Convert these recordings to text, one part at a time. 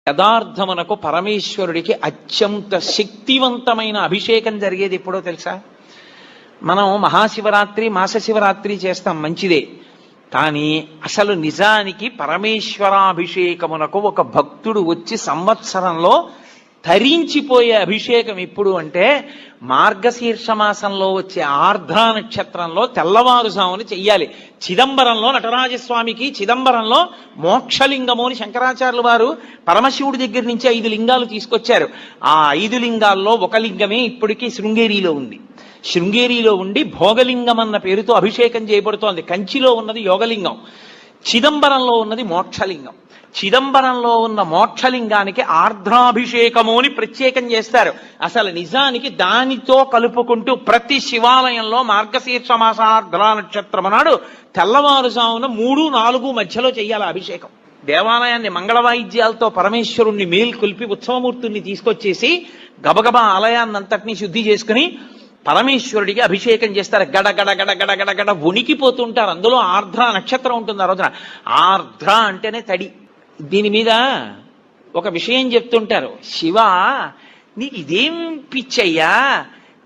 యథార్థమునకు పరమేశ్వరుడికి అత్యంత శక్తివంతమైన అభిషేకం జరిగేది ఎప్పుడో తెలుసా? మనం మహాశివరాత్రి మాస శివరాత్రి చేస్తాం, మంచిదే. కానీ అసలు నిజానికి పరమేశ్వరాభిషేకమునకు ఒక భక్తుడు వచ్చి సంవత్సరంలో తరించిపోయే అభిషేకం ఎప్పుడు అంటే మార్గశీర్ష మాసంలో వచ్చే ఆర్ద్ర నక్షత్రంలో తెల్లవారుజామున చెయ్యాలి. చిదంబరంలో నటరాజస్వామికి చిదంబరంలో మోక్షలింగము అని శంకరాచార్యులు వారు పరమశివుడి దగ్గర నుంచి 5 లింగాలు తీసుకొచ్చారు. ఆ 5 లింగాల్లో ఒక లింగమే ఇప్పటికీ శృంగేరిలో ఉంది. శృంగేరిలో ఉండి భోగలింగం అన్న పేరుతో అభిషేకం చేయబడుతోంది. కంచిలో ఉన్నది యోగలింగం, చిదంబరంలో ఉన్నది మోక్షలింగం. చిదంబరంలో ఉన్న మోక్షలింగానికి ఆర్ద్రాభిషేకము అని ప్రత్యేకం చేస్తారు. అసలు నిజానికి దానితో కలుపుకుంటూ ప్రతి శివాలయంలో మార్గశీర్ష మాసార్ద్ర నక్షత్రం నాడు తెల్లవారుజామున 3-4 మధ్యలో చెయ్యాలి అభిషేకం. దేవాలయాన్ని మంగళ వాయిద్యాలతో పరమేశ్వరుణ్ణి మేల్కొల్పి ఉత్సవమూర్తుల్ని తీసుకొచ్చేసి గబగబా ఆలయాన్నంతటినీ శుద్ధి చేసుకుని పరమేశ్వరుడికి అభిషేకం చేస్తారు. గడ గడ గడ గడ గడ గడ వణికిపోతుంటారు. అందులో ఆర్ద్ర నక్షత్రం ఉంటుంది ఆ రోజున. ఆర్ద్ర అంటేనే తడి. దీని మీద ఒక విషయం చెప్తుంటారు, శివ నీకు ఇదేం పిచ్చయ్యా,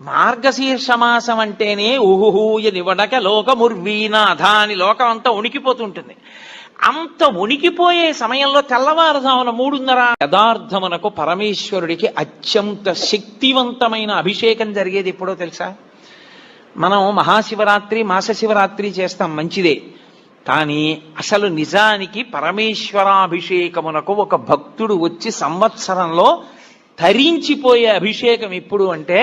మార్గశీర్ష మాసం అంటేనే ఊహూయ నివడక లోకముర్వీనాథ అని లోకం అంతా వణికిపోతుంటుంది. అంత వణికిపోయే సమయంలో తెల్లవారుజామున 3:30 యథార్థమునకు పరమేశ్వరుడికి అత్యంత శక్తివంతమైన అభిషేకం జరిగేది ఎప్పుడో తెలుసా? మనం మహాశివరాత్రి మాస శివరాత్రి చేస్తాం, మంచిదే. కానీ అసలు నిజానికి పరమేశ్వరాభిషేకమునకు ఒక భక్తుడు వచ్చి సంవత్సరంలో తరించిపోయే అభిషేకం ఎప్పుడు అంటే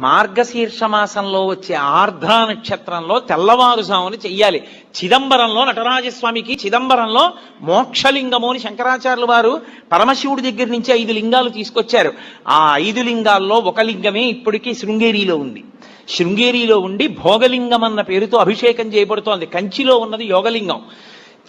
మార్గశీర్ష మాసంలో వచ్చే ఆర్ద్ర నక్షత్రంలో తెల్లవారుజామున చెయ్యాలి. చిదంబరంలో నటరాజస్వామికి చిదంబరంలో మోక్షలింగము అని శంకరాచార్యులు వారు పరమశివుడి దగ్గర నుంచి 5 లింగాలు తీసుకొచ్చారు. ఆ 5 లింగాల్లో ఒక లింగమే ఇప్పటికీ శృంగేరిలో ఉంది. శృంగేరిలో ఉండి భోగలింగం అన్న పేరుతో అభిషేకం చేయబడుతోంది. కంచిలో ఉన్నది యోగలింగం,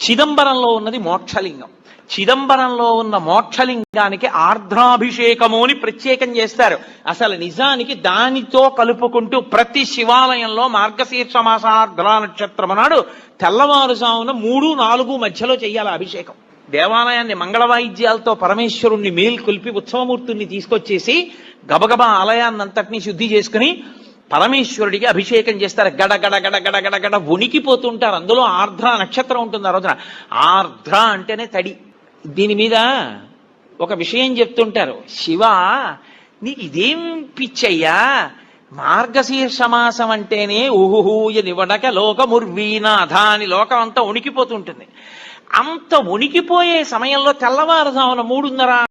చిదంబరంలో ఉన్నది మోక్షలింగం. చిదంబరంలో ఉన్న మోక్షలింగానికి ఆర్ద్రాభిషేకము అని ప్రత్యేకం చేస్తారు. అసలు నిజానికి దానితో కలుపుకుంటూ ప్రతి శివాలయంలో మార్గశీర్ష మాసార్ద్ర నక్షత్రం నాడు తెల్లవారుజామున 3-4 మధ్యలో చెయ్యాలి అభిషేకం. దేవాలయాన్ని మంగళ వాయిద్యాలతో పరమేశ్వరుణ్ణి మేల్కొల్పి ఉత్సవమూర్తుల్ని తీసుకొచ్చేసి గబగబా ఆలయాన్నంతటినీ శుద్ధి చేసుకుని పరమేశ్వరుడికి అభిషేకం చేస్తారు. గడ గడ గడ గడ గడ గడ వణికిపోతుంటారు. అందులో ఆర్ద్ర నక్షత్రం ఉంటుంది ఆ రోజున. ఆర్ద్ర అంటేనే తడి. దీని మీద ఒక విషయం చెప్తుంటారు, శివ నీకు ఇదేం పిచ్చయ్యా, మార్గశీర్ష మాసం అంటేనే ఊహూయ నివడక లోకముర్వీనాథ అని లోకం అంతా వణికిపోతుంటుంది. అంత వణికిపోయే సమయంలో తెల్లవారుజామున 3:30